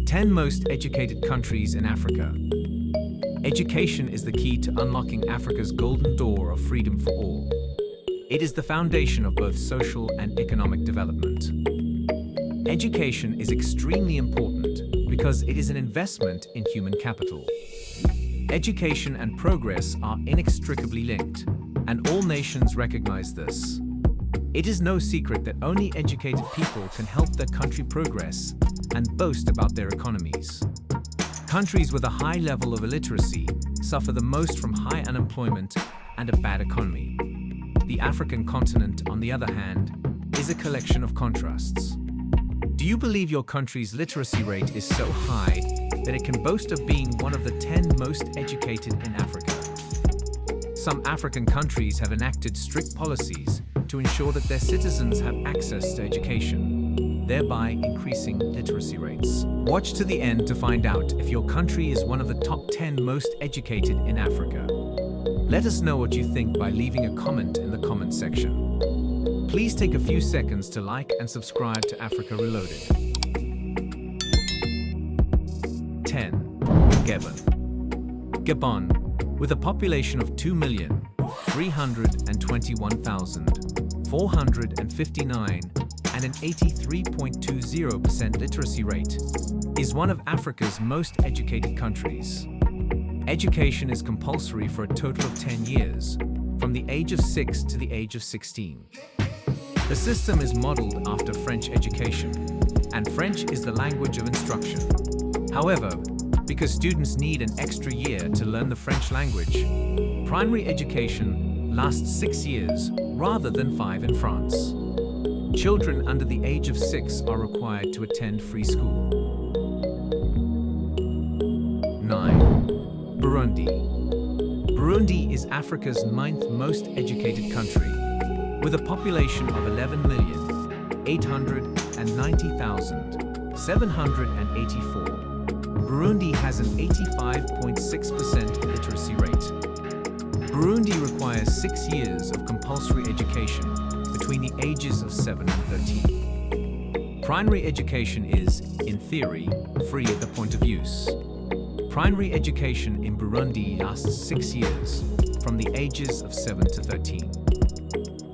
10 most educated countries in Africa. Education is the key to unlocking Africa's golden door of freedom for all. It is the foundation of both social and economic development. Education is extremely important because it is an investment in human capital. Education and progress are inextricably linked, and all nations recognize this. It is no secret that only educated people can help their country progress and boast about their economies. Countries with a high level of illiteracy suffer the most from high unemployment and a bad economy. The African continent, on the other hand, is a collection of contrasts. Do you believe your country's literacy rate is so high that it can boast of being one of the 10 most educated in Africa? Some African countries have enacted strict policies to ensure that their citizens have access to education, thereby increasing literacy rates. Watch to the end to find out if your country is one of the top 10 most educated in Africa. Let us know what you think by leaving a comment in the comment section. Please take a few seconds to like and subscribe to Africa Reloaded. 10. Gabon. Gabon, with a population of 2,321,459 and an 83.20% literacy rate, is one of Africa's most educated countries. Education is compulsory for a total of 10 years, from the age of 6 to the age of 16. The system is modeled after French education, and French is the language of instruction. However, because students need an extra year to learn the French language, primary education lasts 6 years rather than 5 in France. Children under the age of 6 are required to attend free school. 9. Burundi. Burundi is Africa's 9th most educated country, with a population of 11,890,784. Burundi has an 85.6% literacy rate. Burundi requires 6 years of compulsory education between the ages of 7 and 13. Primary education is, in theory, free at the point of use. Primary education in Burundi lasts 6 years, from the ages of 7 to 13.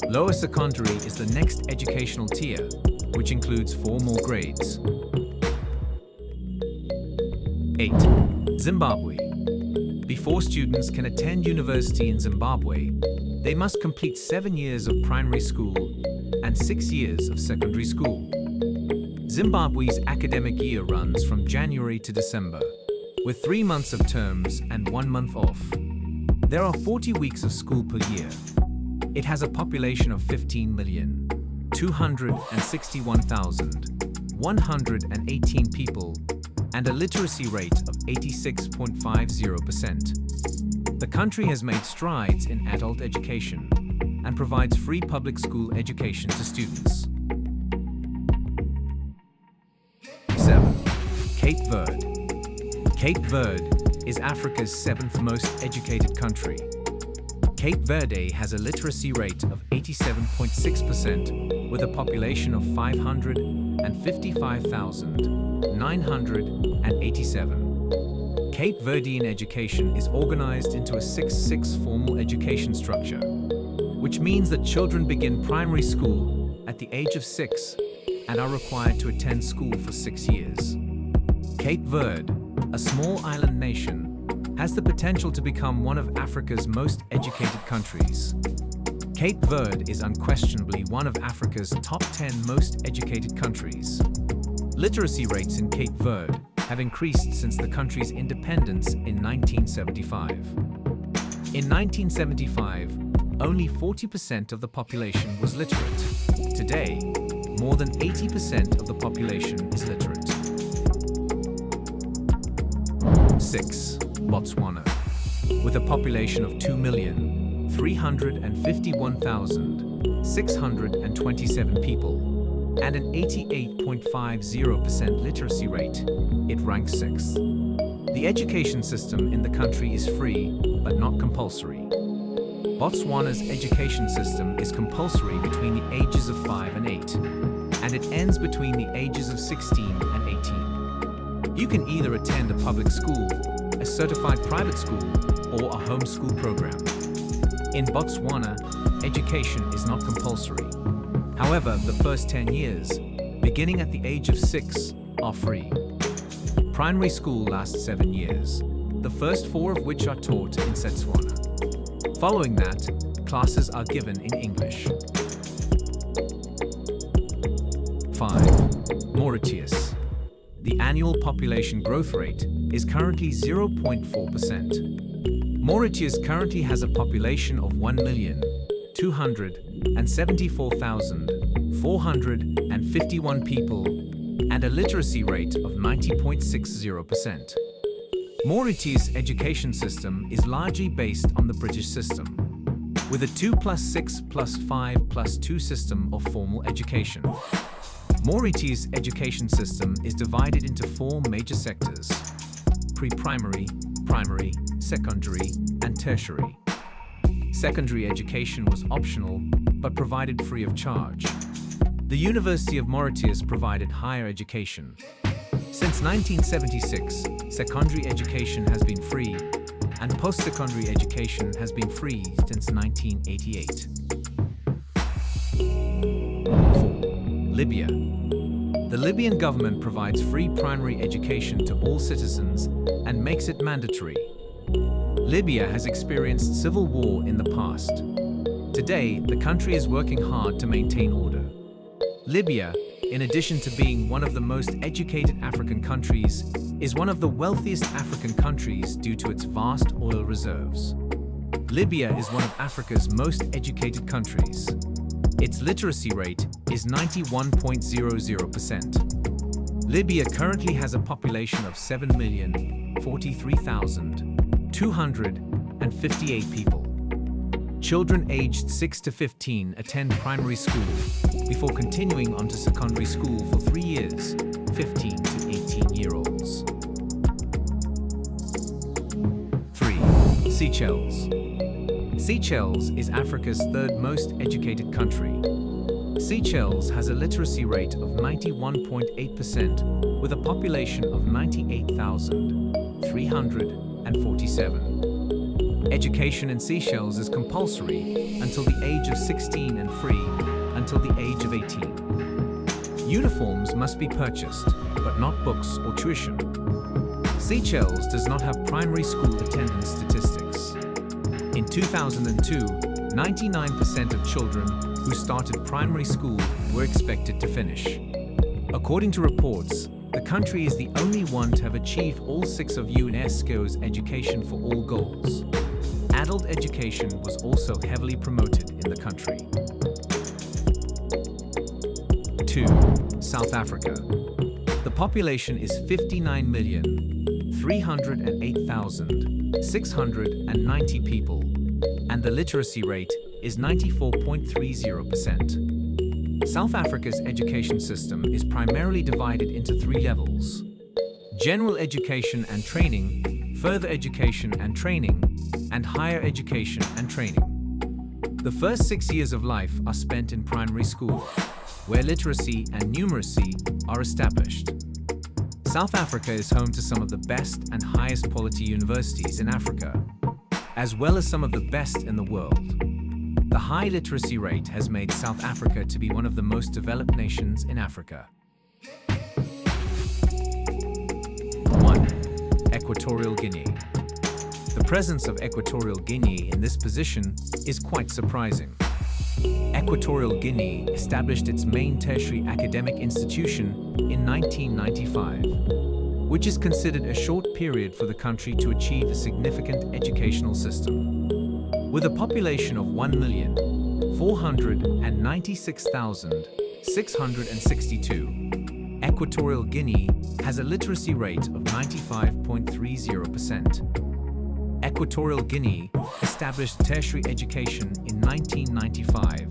Lower secondary is the next educational tier, which includes 4 more grades. 8. Zimbabwe. Before students can attend university in Zimbabwe, they must complete 7 years of primary school and 6 years of secondary school. Zimbabwe's academic year runs from January to December, with 3 months of terms and 1 month off. There are 40 weeks of school per year. It has a population of 15,261,118 people and a literacy rate of 86.50%. The country has made strides in adult education and provides free public school education to students. 7. Cape Verde. Cape Verde is Africa's 7th most educated country. Cape Verde has a literacy rate of 87.6% with a population of 555,987. Cape Verdean education is organized into a 6-6 formal education structure, which means that children begin primary school at the age of 6 and are required to attend school for 6 years. Cape Verde, a small island nation, has the potential to become one of Africa's most educated countries. Cape Verde is unquestionably one of Africa's top 10 most educated countries. Literacy rates in Cape Verde have increased since the country's independence in 1975. In 1975, only 40% of the population was literate. Today, more than 80% of the population is literate. 6. Botswana. With a population of 2,351,627 people and an 88.50% literacy rate, it ranks 6th. The education system in the country is free, but not compulsory. Botswana's education system is compulsory between the ages of 5 and 8, and it ends between the ages of 16 and 18. You can either attend a public school, a certified private school, or a homeschool program. In Botswana, education is not compulsory. However, the first 10 years, beginning at the age of 6, are free. Primary school lasts 7 years, the first 4 of which are taught in Setswana. Following that, classes are given in English. 5. Mauritius. The annual population growth rate is currently 0.4%. Mauritius currently has a population of 1,274,451 people and a literacy rate of 90.60%. Mauritius' education system is largely based on the British system, with a 2+6+5+2 system of formal education. Mauritius' education system is divided into 4 major sectors: pre-primary, primary, secondary, and tertiary. Secondary education was optional, but provided free of charge. The University of Mauritius provided higher education. Since 1976, secondary education has been free, and post-secondary education has been free since 1988. 4. Libya. The Libyan government provides free primary education to all citizens and makes it mandatory. Libya has experienced civil war in the past. Today, the country is working hard to maintain order. Libya, in addition to being one of the most educated African countries, is one of the wealthiest African countries due to its vast oil reserves. Libya is one of Africa's most educated countries. Its literacy rate is 91.00%. Libya currently has a population of 7,043,258 people. Children aged 6 to 15 attend primary school before continuing on to secondary school for 3 years, 15 to 18-year-olds. 3. Seychelles. Seychelles is Africa's 3rd most educated country. Seychelles has a literacy rate of 91.8% with a population of 98,347. Education in Seychelles is compulsory until the age of 16 and free until the age of 18. Uniforms must be purchased, but not books or tuition. Seychelles does not have primary school attendance statistics. In 2002, 99% of children who started primary school were expected to finish. According to reports, the country is the only one to have achieved all 6 of UNESCO's Education for All goals. Adult education was also heavily promoted in the country. 2. South Africa. The population is 59,308,690 people, and the literacy rate is 94.30%. South Africa's education system is primarily divided into 3 levels: general education and training, further education and training, and higher education and training. The first 6 years of life are spent in primary school, where literacy and numeracy are established. South Africa is home to some of the best and highest quality universities in Africa, as well as some of the best in the world. The high literacy rate has made South Africa to be one of the most developed nations in Africa. 1. Equatorial Guinea. The presence of Equatorial Guinea in this position is quite surprising. Equatorial Guinea established its main tertiary academic institution in 1995, which is considered a short period for the country to achieve a significant educational system. With a population of 1,496,662, Equatorial Guinea has a literacy rate of 95.30%. Equatorial Guinea established tertiary education in 1995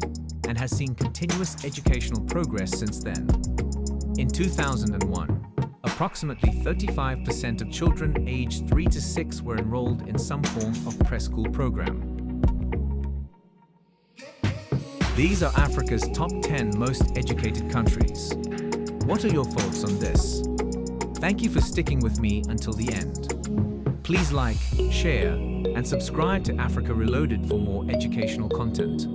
and has seen continuous educational progress since then. In 2001, approximately 35% of children aged 3 to 6 were enrolled in some form of preschool program. These are Africa's top 10 most educated countries. What are your thoughts on this? Thank you for sticking with me until the end. Please like, share, and subscribe to Africa Reloaded for more educational content.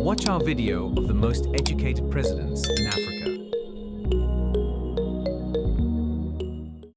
Watch our video of the most educated presidents in Africa.